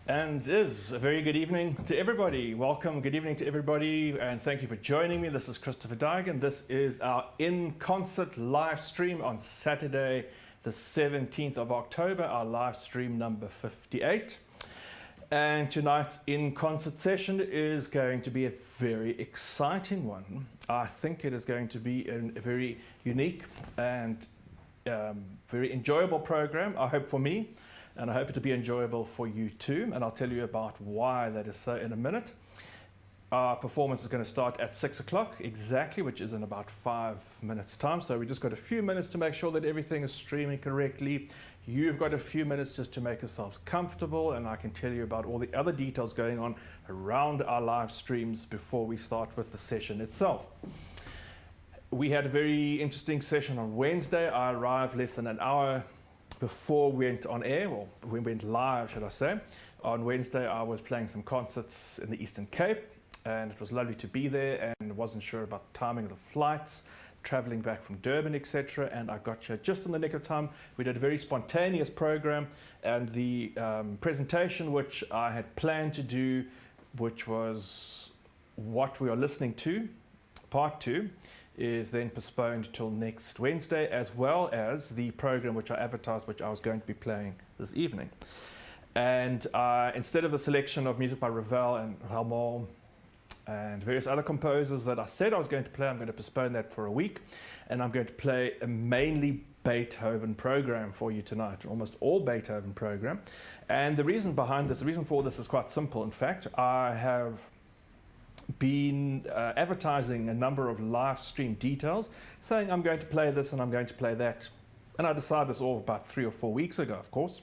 And it is a very good evening to everybody. Welcome, good evening to everybody, and thank you for joining me. This is Christopher Dyke, and this is our in-concert live stream on Saturday, the 17th of October, our live stream number 58. And tonight's in-concert session is going to be a very exciting one. I think it is going to be a very unique and very enjoyable program, I hope for me. And I hope it to be enjoyable for you too. And I'll tell you about why that is so in a minute. Our performance is going to start at 6 o'clock exactly, which is in about 5 minutes time. So we just got a few minutes to make sure that everything is streaming correctly. You've got a few minutes just to make yourselves comfortable. And I can tell you about all the other details going on around our live streams before we start with the session itself. We had a very interesting session on Wednesday. I arrived less than an hour before we went on air, or we went live, should I say. On Wednesday, I was playing some concerts in the Eastern Cape, and it was lovely to be there, and wasn't sure about the timing of the flights, traveling back from Durban, etc. And I got here just in the nick of time. We did a very spontaneous program, and the presentation which I had planned to do, which was what we are listening to, part 2, is then postponed till next Wednesday, as well as the program which I advertised, which I was going to be playing this evening. And instead of the selection of music by Ravel and Rameau and various other composers that I said I was going to play, I'm going to postpone that for a week, and I'm going to play a mainly Beethoven program for you tonight, almost all Beethoven program. And the reason behind this, the reason for this is quite simple. In fact, I have been advertising a number of live stream details, saying I'm going to play this and I'm going to play that. And I decided this all about 3 or 4 weeks ago, of course.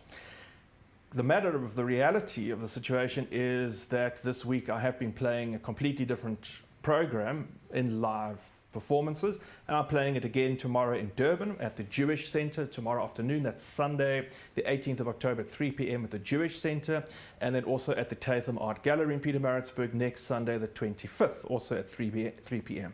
The matter of the reality of the situation is that this week I have been playing a completely different program in live performances, and I'm playing it again tomorrow in Durban at the Jewish Centre tomorrow afternoon. That's Sunday, the 18th of October at 3 p.m. at the Jewish Centre, and then also at the Tatham Art Gallery in Pietermaritzburg next Sunday, the 25th, also at 3 p.m.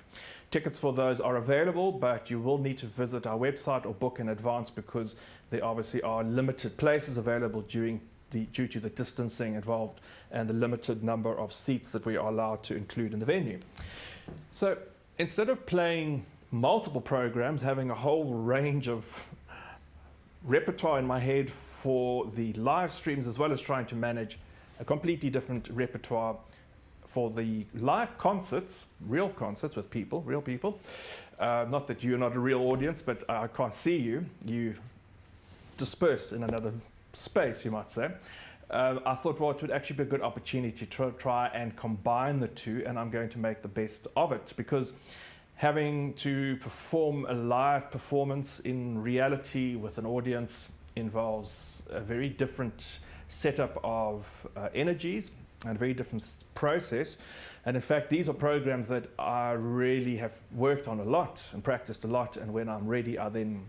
Tickets for those are available, but you will need to visit our website or book in advance because there obviously are limited places available due to the distancing involved and the limited number of seats that we are allowed to include in the venue. So instead of playing multiple programs, having a whole range of repertoire in my head for the live streams, as well as trying to manage a completely different repertoire for the live concerts, real concerts with people, real people. Not that you're not a real audience, but I can't see you. You dispersed in another space, you might say. I thought, well, it would actually be a good opportunity to try and combine the two, and I'm going to make the best of it, because having to perform a live performance in reality with an audience involves a very different setup of energies and a very different process. And in fact, these are programs that I really have worked on a lot and practiced a lot, and when I'm ready, I then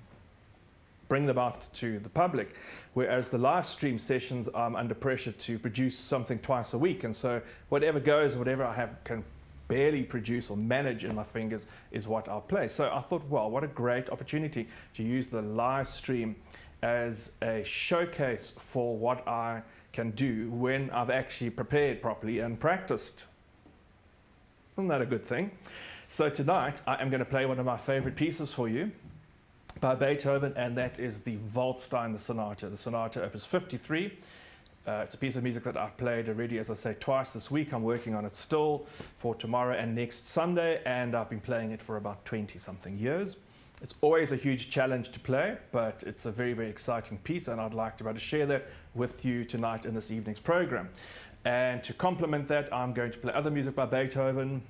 bring them out to the public, whereas the live stream sessions, I'm under pressure to produce something twice a week, and so whatever goes, whatever I can barely produce or manage in my fingers is what I'll play. So I thought, well, what a great opportunity to use the live stream as a showcase for what I can do when I've actually prepared properly and practiced. Isn't that a good thing? So tonight I am going to play one of my favorite pieces for you by Beethoven, and that is the Waldstein, the Sonata Opus 53. It's a piece of music that I've played already, as I say, twice this week. I'm working on it still for tomorrow and next Sunday, and I've been playing it for about 20-something years. It's always a huge challenge to play, but it's a very, very exciting piece, and I'd like to be able to share that with you tonight in this evening's program. And to complement that, I'm going to play other music by Beethoven,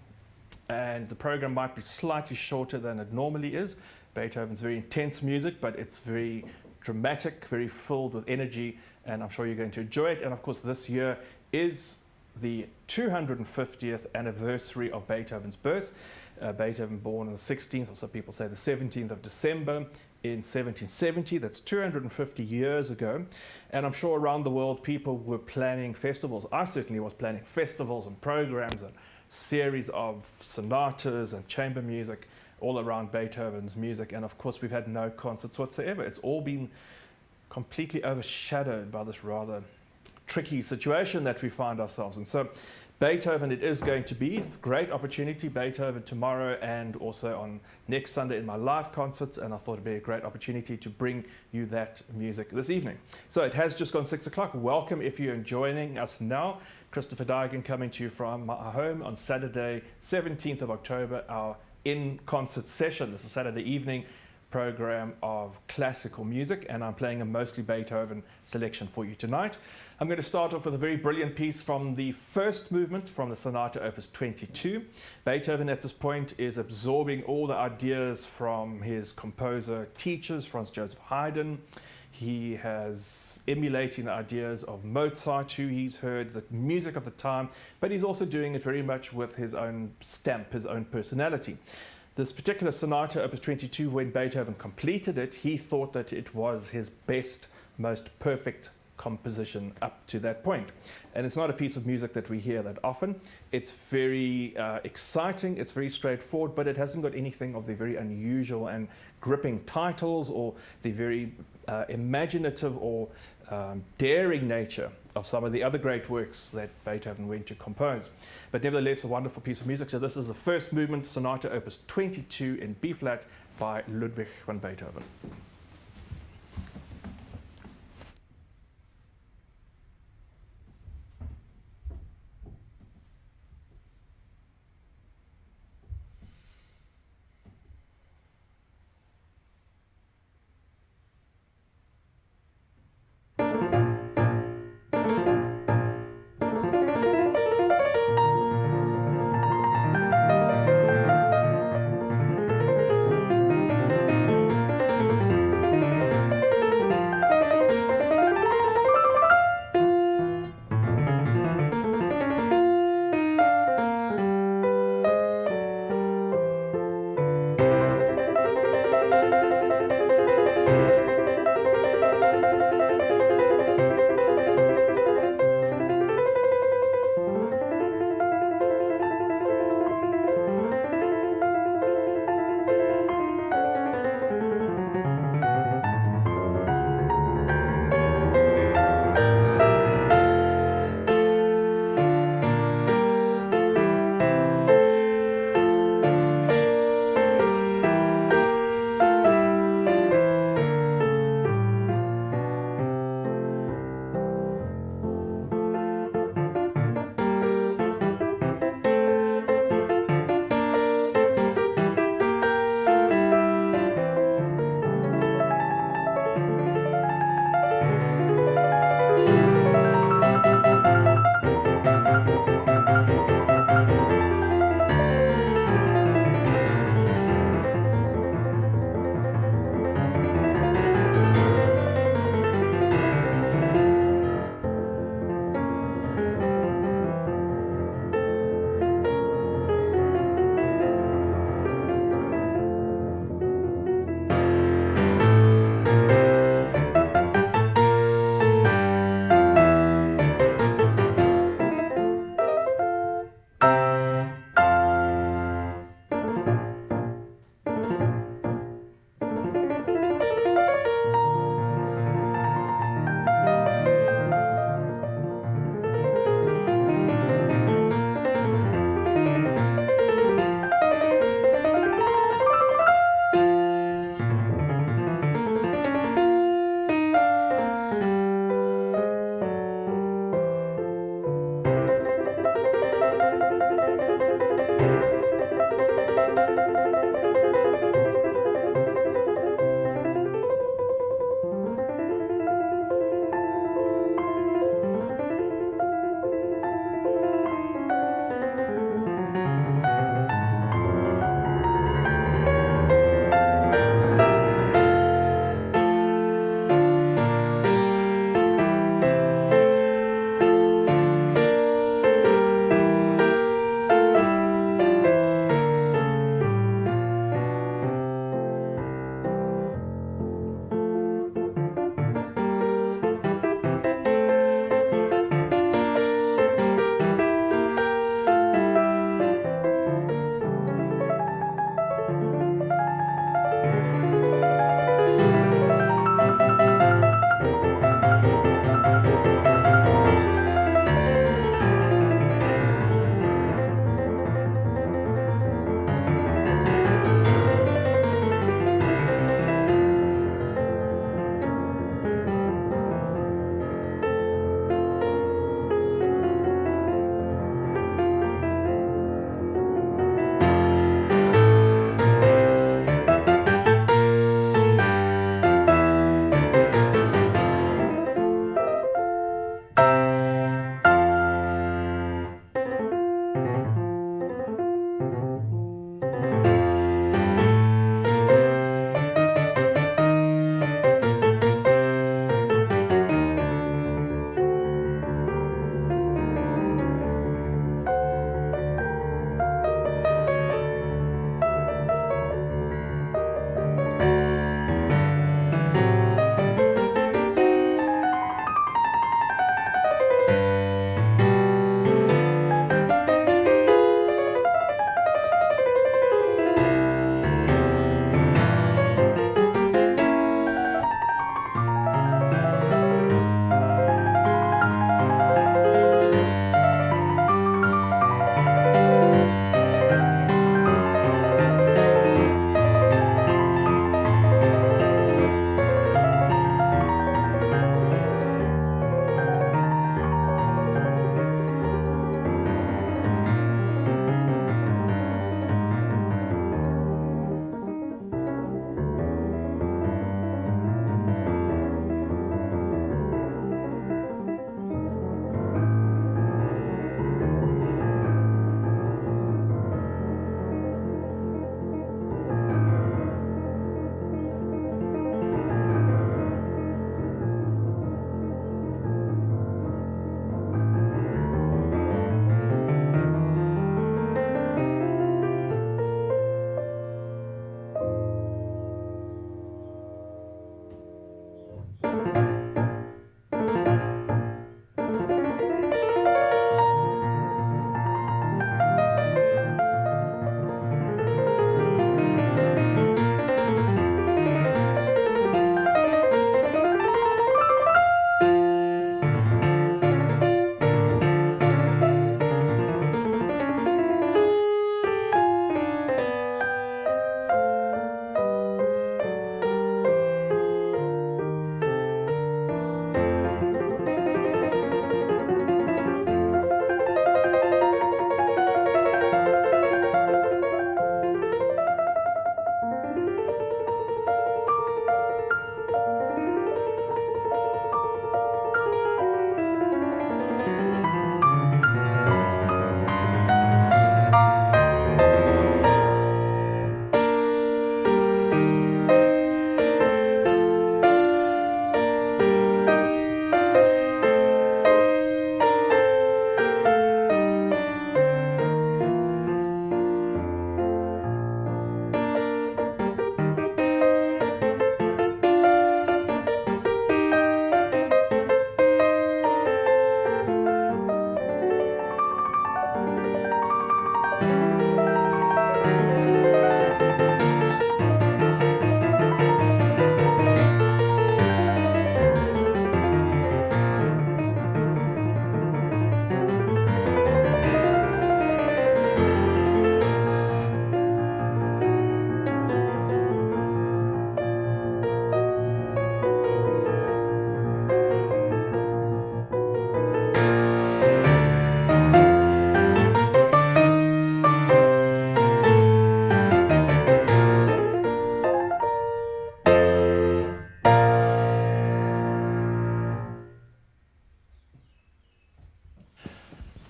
and the program might be slightly shorter than it normally is. Beethoven's very intense music, but it's very dramatic, very filled with energy, and I'm sure you're going to enjoy it. And of course, this year is the 250th anniversary of Beethoven's birth. Beethoven born on the 16th, or some people say the 17th of December in 1770. That's 250 years ago. And I'm sure around the world people were planning festivals. I certainly was planning festivals and programs and series of sonatas and chamber music all around Beethoven's music, and of course we've had no concerts whatsoever. It's all been completely overshadowed by this rather tricky situation that we find ourselves in. So Beethoven, it is going to be a great opportunity. Beethoven tomorrow and also on next Sunday in my live concerts, and I thought it'd be a great opportunity to bring you that music this evening. So it has just gone 6 o'clock. Welcome if you're joining us now. Christopher Daigan coming to you from my home on Saturday, 17th of October, our in-concert session. This is Saturday evening program of classical music, and I'm playing a mostly Beethoven selection for you tonight. I'm going to start off with a very brilliant piece from the first movement from the Sonata Opus 22. Beethoven at this point is absorbing all the ideas from his composer teachers, Franz Joseph Haydn. He has emulating the ideas of Mozart, who he's heard, the music of the time, but he's also doing it very much with his own stamp, his own personality. This particular Sonata, Opus 22, when Beethoven completed it, he thought that it was his best, most perfect composition up to that point. And it's not a piece of music that we hear that often. It's very exciting, it's very straightforward, but it hasn't got anything of the very unusual and gripping titles or the very imaginative or daring nature of some of the other great works that Beethoven went to compose. But nevertheless, a wonderful piece of music. So this is the first movement, Sonata Opus 22 in B-flat by Ludwig van Beethoven.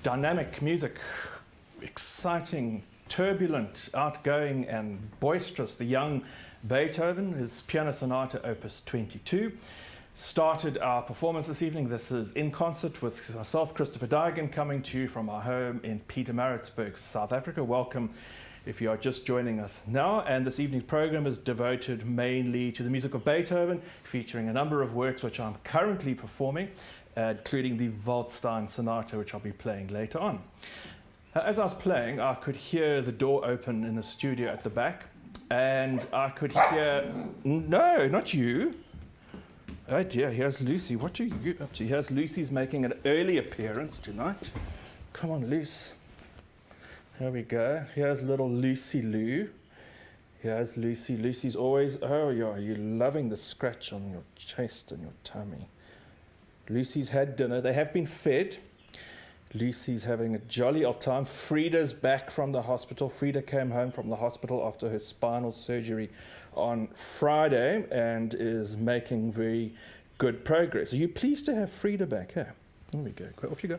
dynamic music, exciting, turbulent, outgoing, and boisterous. The young Beethoven, his Piano Sonata, Opus 22, started our performance this evening. This is in concert with myself, Christopher Daigen, coming to you from our home in Pietermaritzburg, South Africa. Welcome if you are just joining us now. And this evening's program is devoted mainly to the music of Beethoven, featuring a number of works which I'm currently performing, including the Waldstein Sonata, which I'll be playing later on. As I was playing, I could hear the door open in the studio at the back, and I could hear, no, not you. Oh dear, here's Lucy. What are you up to? Here's Lucy's making an early appearance tonight. Come on, Lucy. Here we go. Here's little Lucy Lou. Here's Lucy. Lucy's always, oh yeah, you're loving the scratch on your chest and your tummy. Lucy's had dinner. They have been fed. Lucy's having a jolly old time. Frida's back from the hospital. Frida came home from the hospital after her spinal surgery on Friday and is making very good progress. Are you pleased to have Frida back? Here we go. Off you go.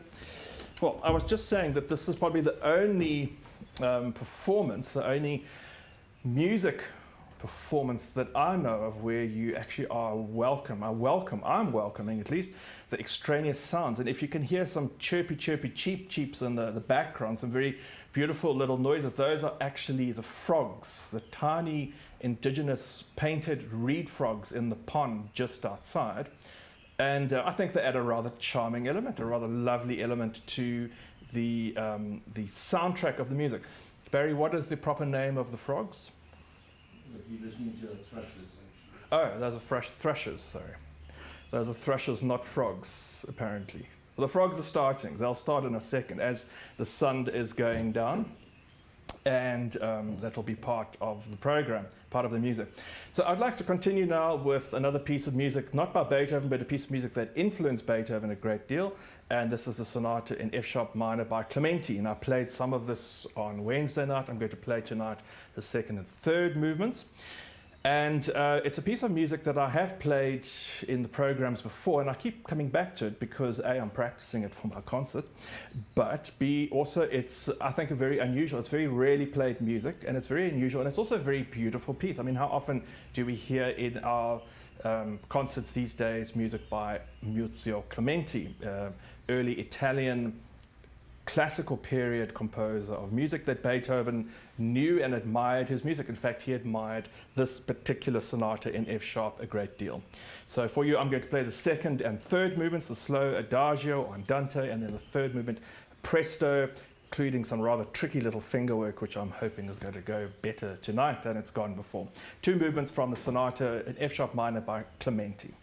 Well, I was just saying that this is probably the only performance, the only music performance that I know of where you actually are welcome. I'm welcoming at least the extraneous sounds. And if you can hear some chirpy, cheeps in the background, some very beautiful little noises, those are actually the frogs, the tiny indigenous painted reed frogs in the pond just outside. And I think they add a rather charming element, a rather lovely element to the soundtrack of the music. Barry, what is the proper name of the frogs? You're listening to thrushes, actually. Oh, those are thrushes, sorry. Those are thrushes, not frogs, apparently. Well, the frogs are starting. They'll start in a second as the sun is going down. And that will be part of the program, part of the music. So I'd like to continue now with another piece of music, not by Beethoven, but a piece of music that influenced Beethoven a great deal. And this is the Sonata in F-sharp minor by Clementi. And I played some of this on Wednesday night. I'm going to play tonight the second and third movements. And it's a piece of music that I have played in the programs before, and I keep coming back to it because A, I'm practicing it for my concert, but B, also it's, I think, a very unusual, it's very rarely played music, and it's very unusual, and it's also a very beautiful piece. I mean, how often do we hear in our concerts these days music by Muzio Clementi, early Italian classical period composer of music that Beethoven knew and admired his music. In fact, he admired this particular sonata in F-sharp a great deal. So for you, I'm going to play the second and third movements, the slow Adagio or Andante, and then the third movement, Presto, including some rather tricky little finger work, which I'm hoping is going to go better tonight than it's gone before. Two movements from the sonata in F-sharp minor by Clementi.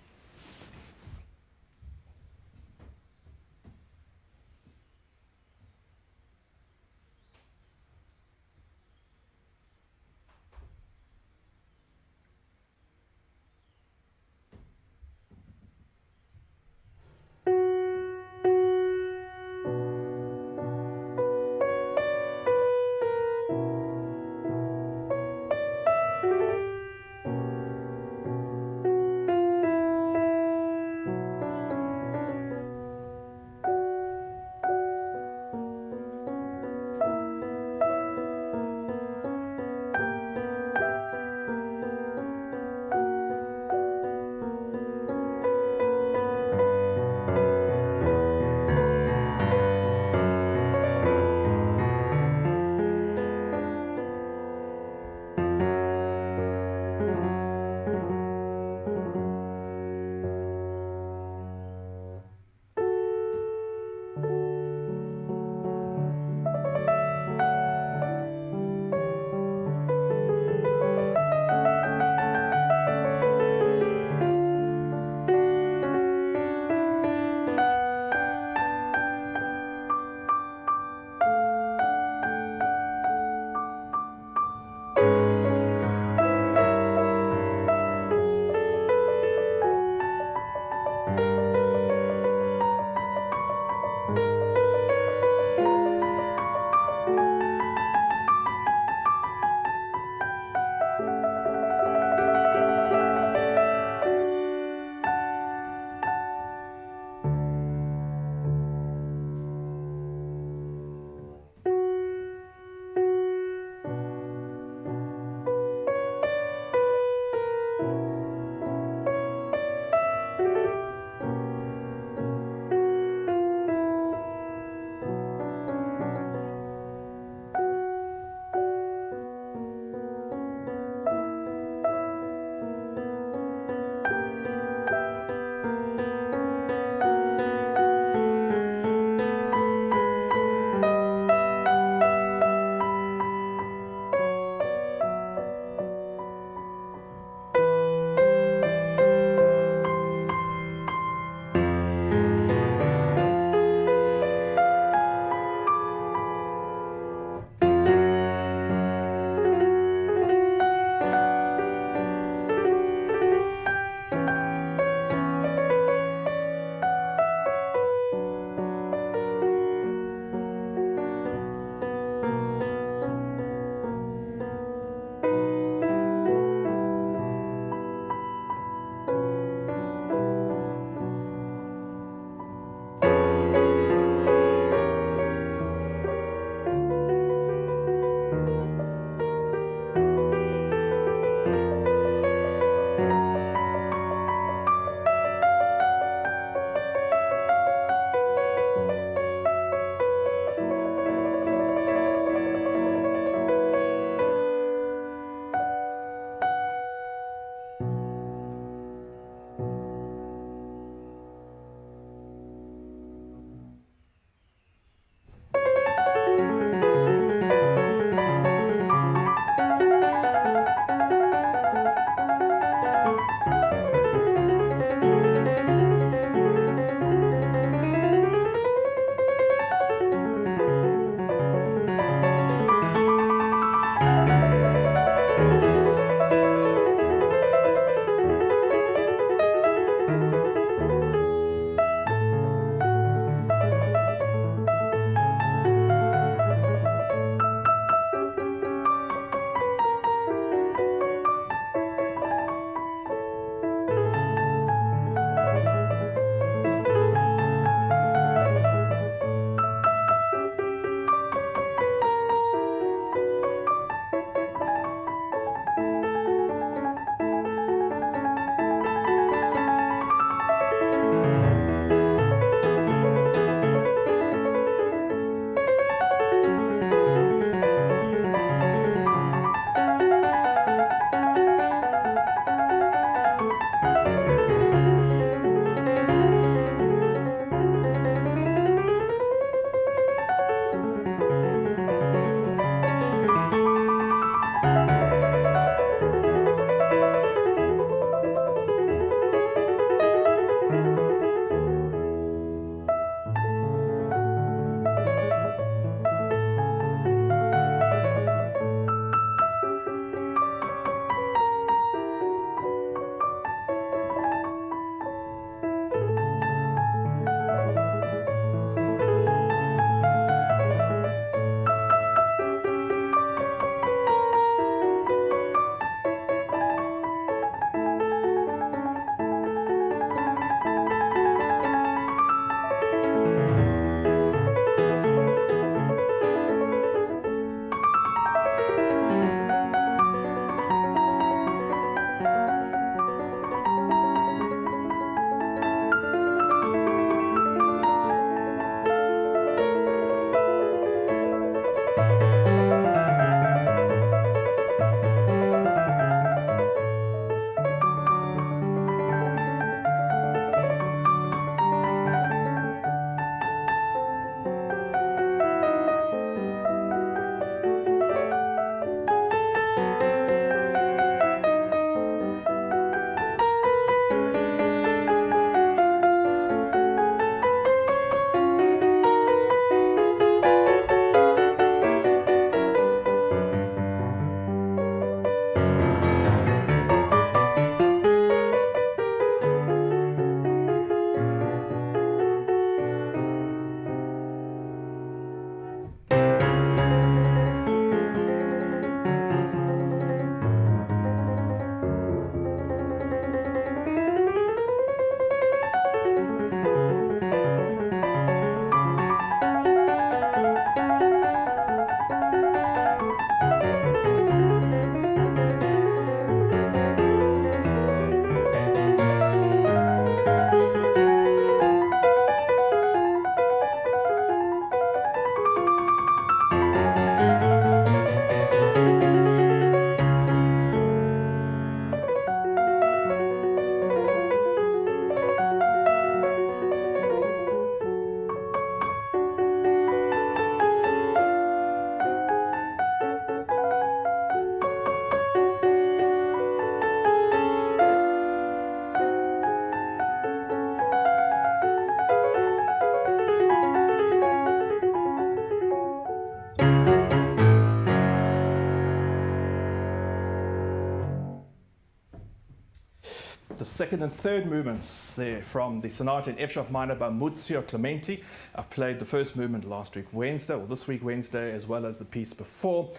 second and third movements there from the Sonata in F sharp minor by Muzio Clementi. I've played the first movement last week Wednesday, or this week Wednesday, as well as the piece before.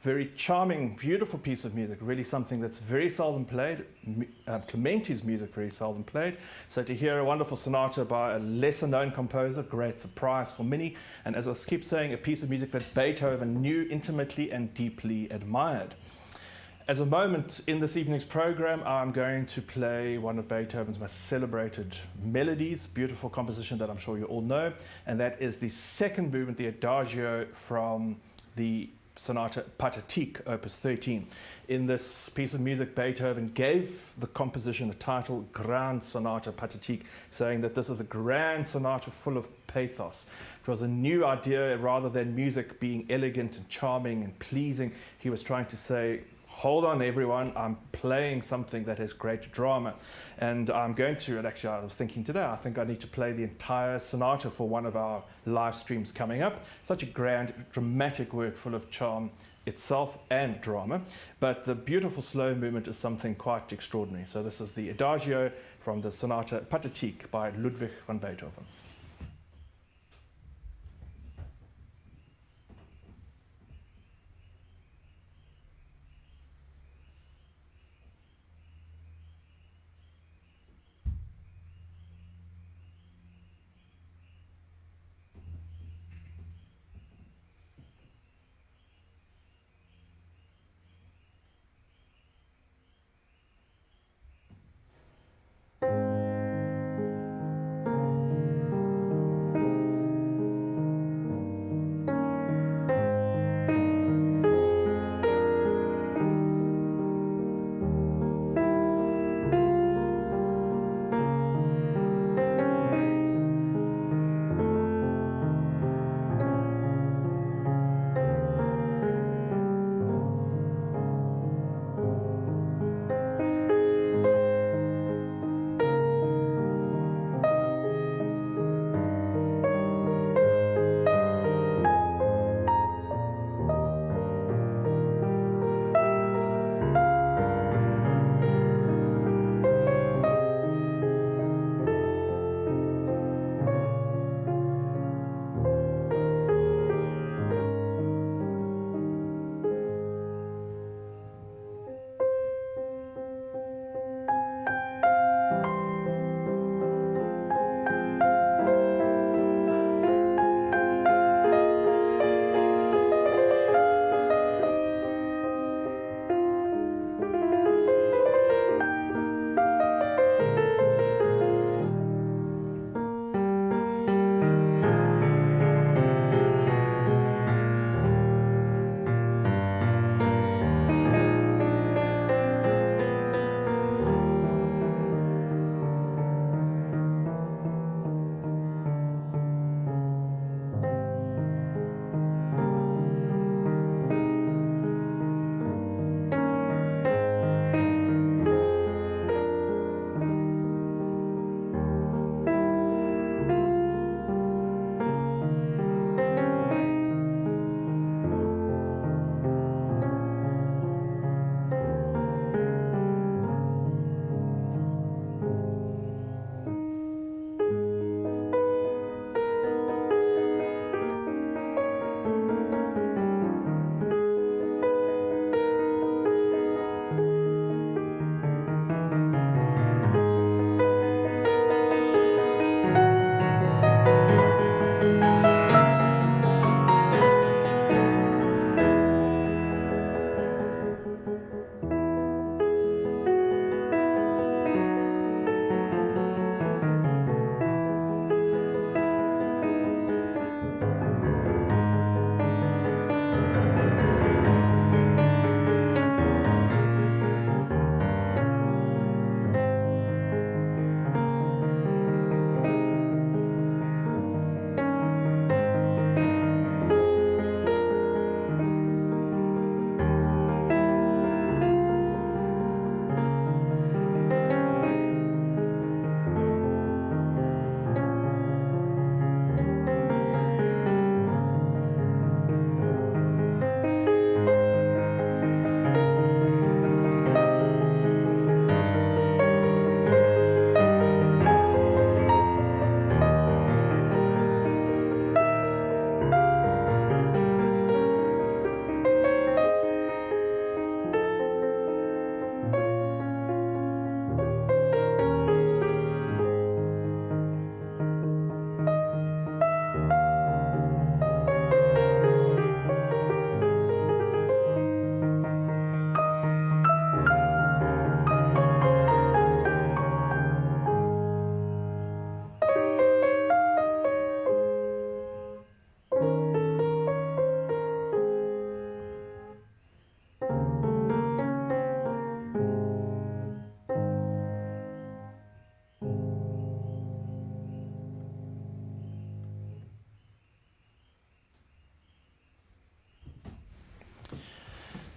Very charming, beautiful piece of music, really something that's very seldom played. Clementi's music very seldom played. So to hear a wonderful sonata by a lesser known composer, great surprise for many. And as I keep saying, a piece of music that Beethoven knew intimately and deeply admired. As a moment in this evening's program, I'm going to play one of Beethoven's most celebrated melodies, beautiful composition that I'm sure you all know, and that is the second movement, the Adagio from the Sonata Pathétique, Opus 13. In this piece of music, Beethoven gave the composition a title, Grand Sonata Pathétique, saying that this is a grand sonata full of pathos. It was a new idea. Rather than music being elegant and charming and pleasing, he was trying to say, hold on everyone, I'm playing something that has great drama. And I'm going to, and actually I was thinking today, I think I need to play the entire sonata for one of our live streams coming up. Such a grand, dramatic work full of charm itself and drama. But the beautiful slow movement is something quite extraordinary. So this is the Adagio from the Sonata Pathétique by Ludwig van Beethoven.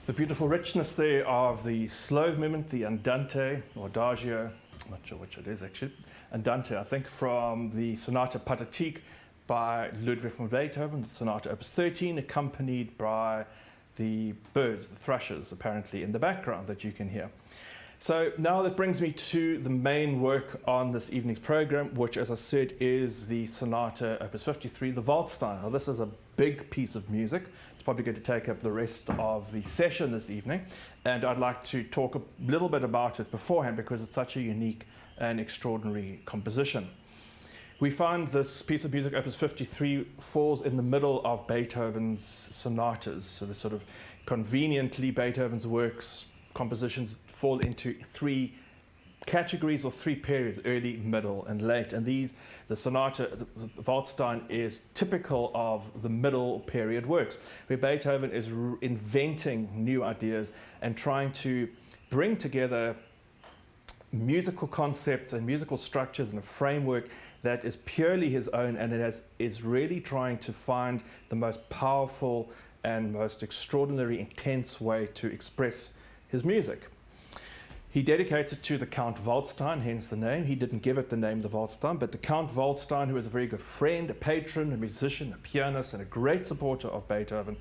The beautiful richness there of the slow movement, the Andante or Adagio, I'm not sure which it is actually, Andante, I think, from the Sonata Pathétique by Ludwig van Beethoven, the Sonata Opus 13, accompanied by the birds, the thrushes, apparently in the background that you can hear. So now that brings me to the main work on this evening's program, which, as I said, is the Sonata Opus 53, the Waldstein. Now, this is a big piece of music. It's probably going to take up the rest of the session this evening, and I'd like to talk a little bit about it beforehand because it's such a unique and extraordinary composition. We find this piece of music, Opus 53, falls in the middle of Beethoven's sonatas. So the sort of conveniently Beethoven's works, compositions fall into three categories or three periods: early, middle, and late. And the sonata, the Waldstein, is typical of the middle period works, where Beethoven is inventing new ideas and trying to bring together musical concepts and musical structures and a framework that is purely his own, and is really trying to find the most powerful and most extraordinary, intense way to express his music. He dedicates it to the Count Waldstein, hence the name. He didn't give it the name the Waldstein, but the Count Waldstein, who is a very good friend, a patron, a musician, a pianist, and a great supporter of Beethoven.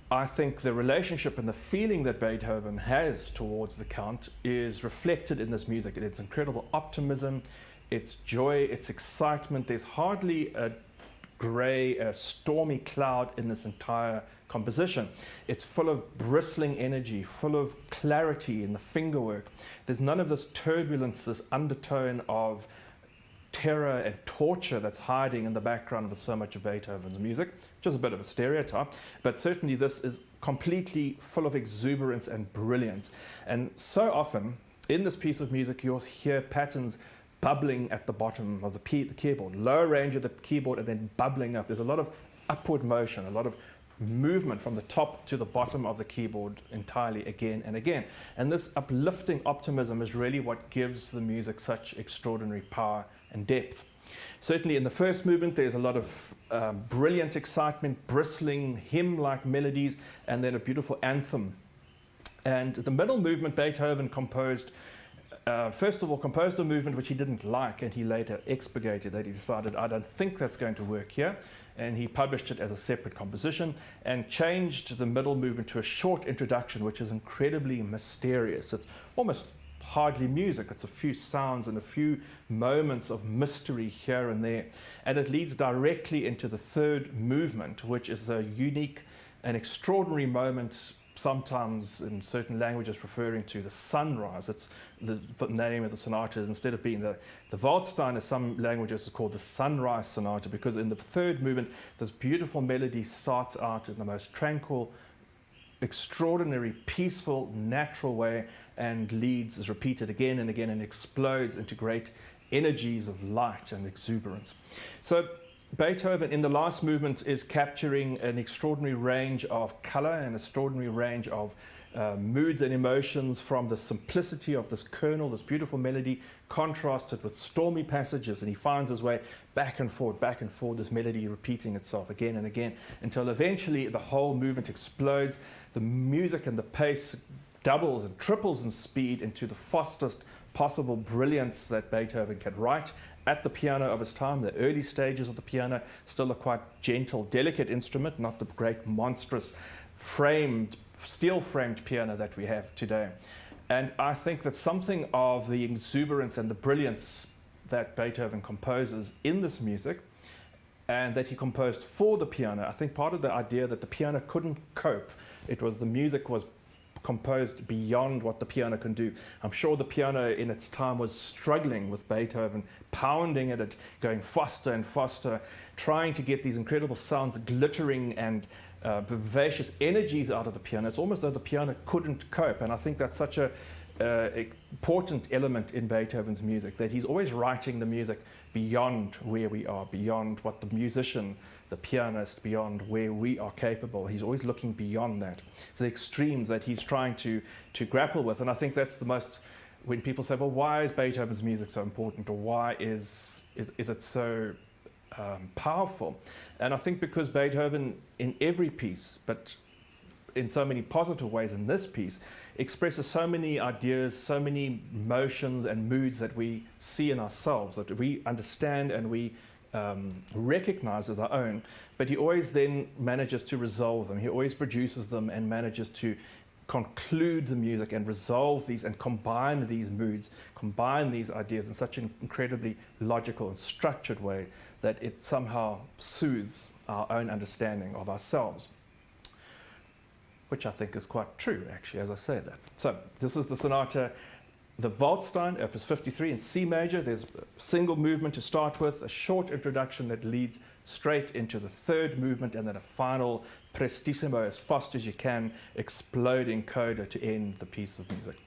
I think the relationship and the feeling that Beethoven has towards the Count is reflected in this music. It's incredible optimism, it's joy, it's excitement. There's hardly a grey, stormy cloud in this entire composition. It's full of bristling energy, full of clarity in the fingerwork. There's none of this turbulence, this undertone of terror and torture that's hiding in the background with so much of Beethoven's music, which is a bit of a stereotype, but certainly this is completely full of exuberance and brilliance. And so often in this piece of music you'll hear patterns bubbling at the bottom of the keyboard, low range of the keyboard and then bubbling up. There's a lot of upward motion, a lot of movement from the top to the bottom of the keyboard entirely again and again. And this uplifting optimism is really what gives the music such extraordinary power and depth. Certainly in the first movement there's a lot of brilliant excitement, bristling hymn-like melodies, and then a beautiful anthem. And the middle movement Beethoven composed, first of all, composed a movement which he didn't like, and he later expurgated that. He decided, I don't think that's going to work here, and he published it as a separate composition and changed the middle movement to a short introduction, which is incredibly mysterious. It's almost hardly music. It's a few sounds and a few moments of mystery here and there, and it leads directly into the third movement, which is a unique and extraordinary moment, sometimes in certain languages referring to the sunrise. It's the name of the sonata is, instead of being the Waldstein, in some languages is called the sunrise sonata, because in the third movement this beautiful melody starts out in the most tranquil, extraordinary, peaceful, natural way, and is repeated again and again and explodes into great energies of light and exuberance. So Beethoven in the last movement is capturing an extraordinary range of color and an extraordinary range of moods and emotions from the simplicity of this kernel, this beautiful melody, contrasted with stormy passages, and he finds his way back and forth, this melody repeating itself again and again, until eventually the whole movement explodes. The music and the pace doubles and triples in speed into the fastest possible brilliance that Beethoven can write at the piano of his time. The early stages of the piano, still a quite gentle, delicate instrument, not the great monstrous steel-framed piano that we have today. And I think that something of the exuberance and the brilliance that Beethoven composes in this music, and that he composed for the piano, I think part of the idea that the piano couldn't cope, the music was composed beyond what the piano can do. I'm sure the piano in its time was struggling with Beethoven, pounding at it, going faster and faster, trying to get these incredible sounds, glittering and vivacious energies out of the piano. It's almost though the piano couldn't cope, and I think that's such a important element in Beethoven's music, that he's always writing the music beyond where we are, beyond what the musician, the pianist, beyond where we are capable. He's always looking beyond that. It's the extremes that he's trying to grapple with, and I think that's the most, when people say, well, why is Beethoven's music so important, or why is it so powerful? And I think because Beethoven, in every piece, but in so many positive ways in this piece, expresses so many ideas, so many emotions and moods that we see in ourselves, that we understand and we recognize as our own, but he always then manages to resolve them. He always produces them and manages to conclude the music and resolve these and combine these moods, combine these ideas in such an incredibly logical and structured way that it somehow soothes our own understanding of ourselves, which I think is quite true, actually, as I say that. So this is the sonata, the Waldstein, Opus 53 in C major. There's a single movement to start with, a short introduction that leads straight into the third movement, and then a final prestissimo as fast as you can, exploding coda to end the piece of music.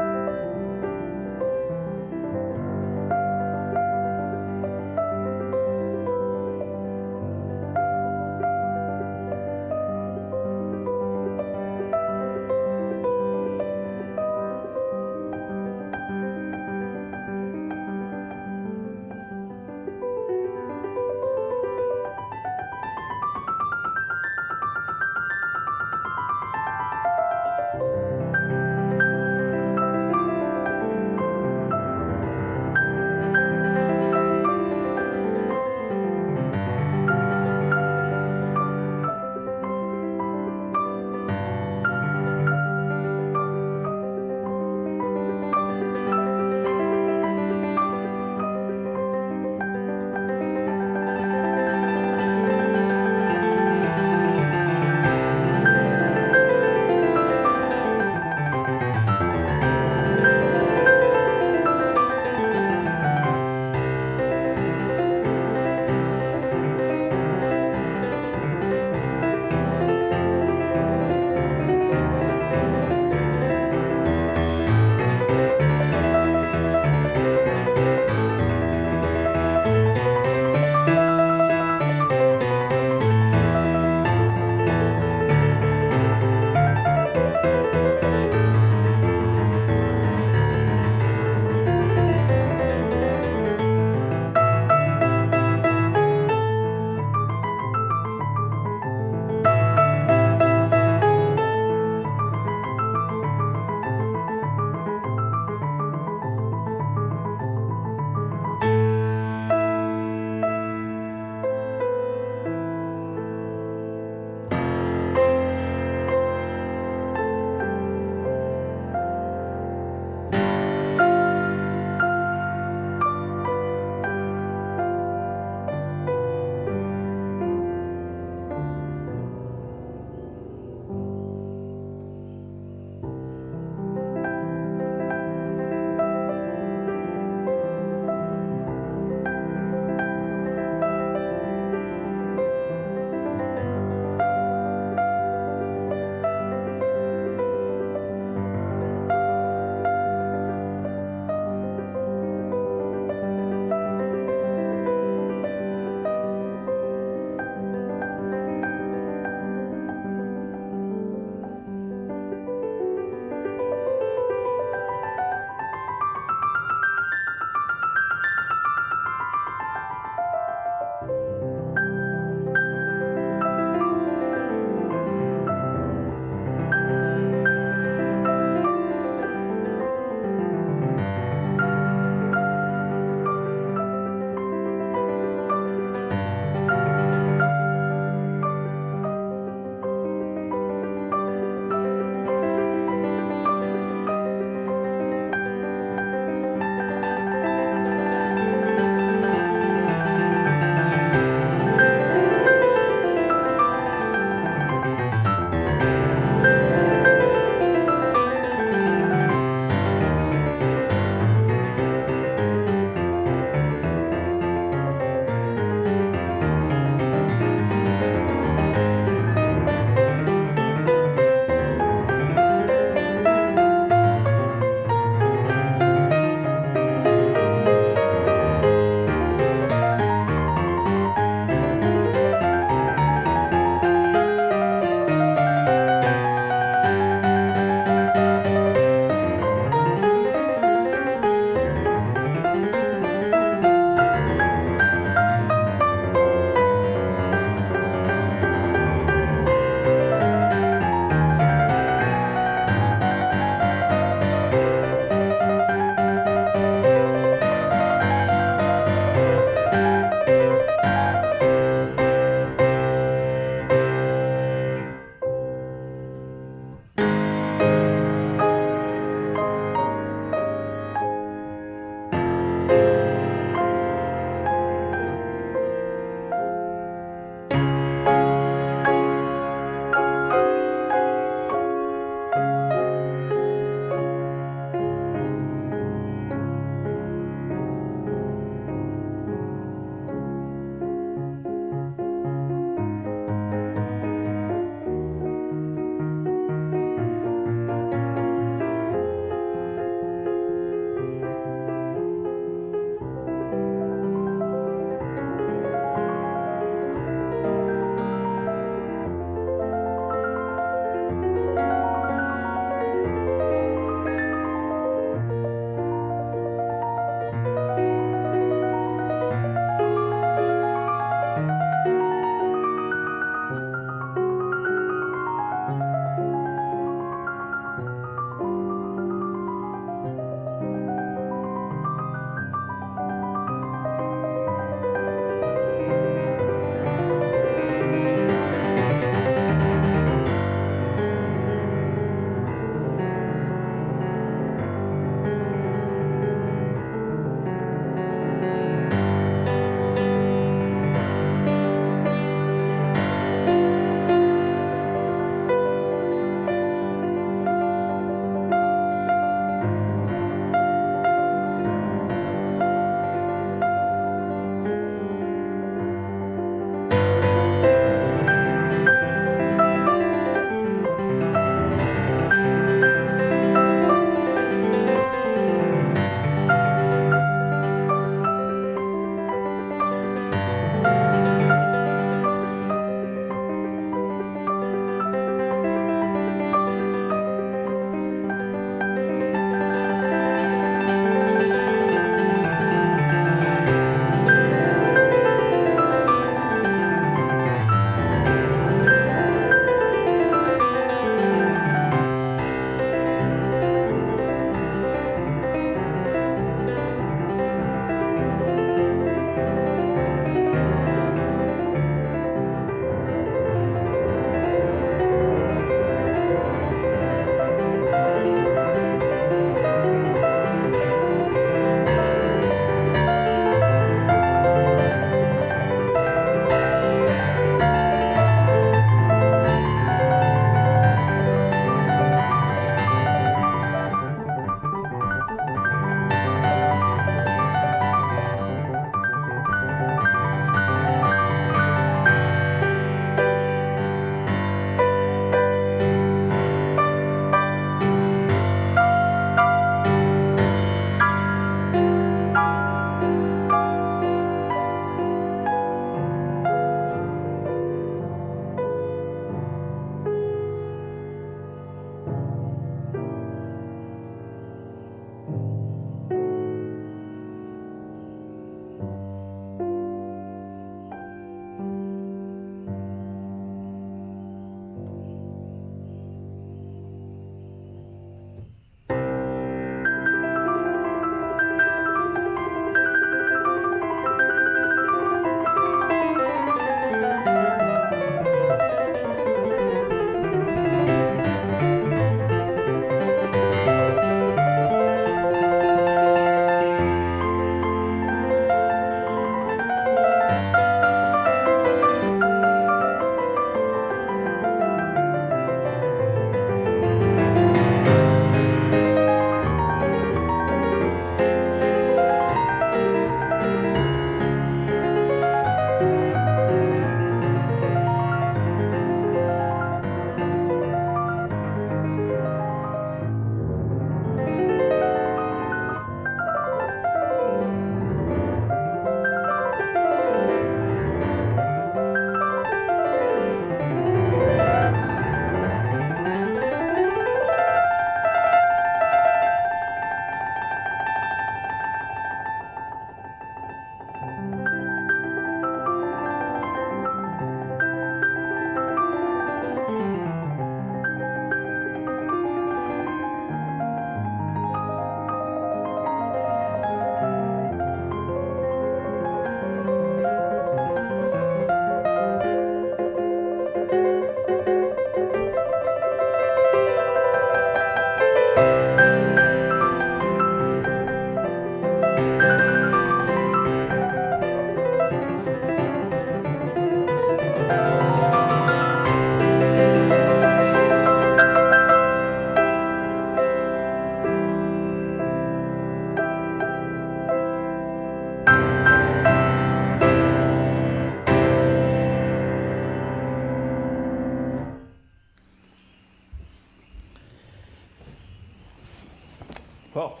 Well,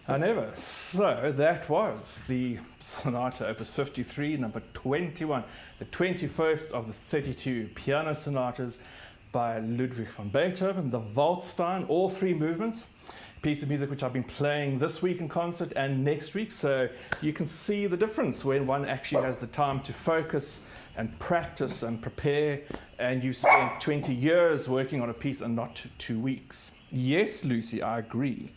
I never. So that was the Sonata Opus 53, number 21, the 21st of the 32 piano sonatas by Ludwig van Beethoven, the Waldstein, all three movements. Piece of music which I've been playing this week in concert and next week, so you can see the difference when one actually has the time to focus and practice and prepare, and you spent 20 years working on a piece and not 2 weeks. Yes, Lucy, I agree.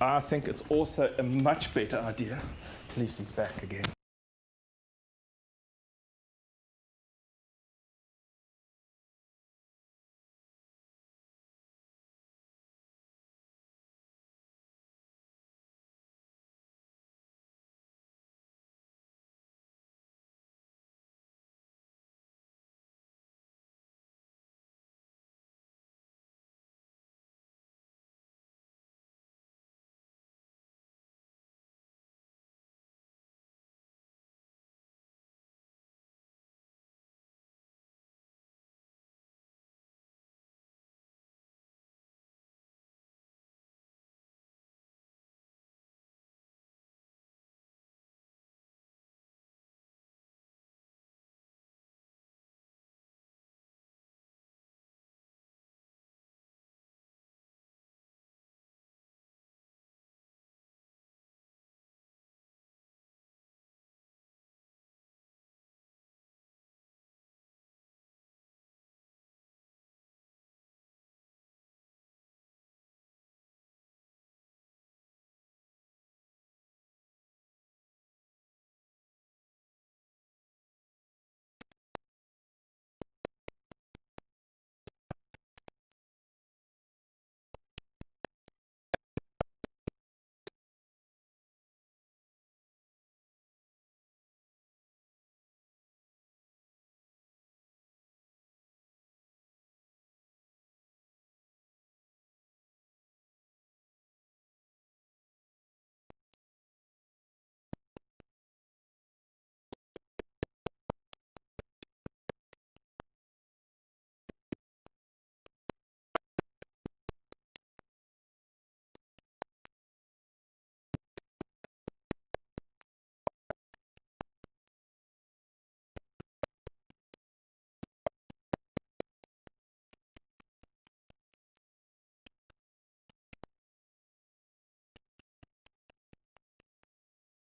I think it's also a much better idea. Lucy's back again.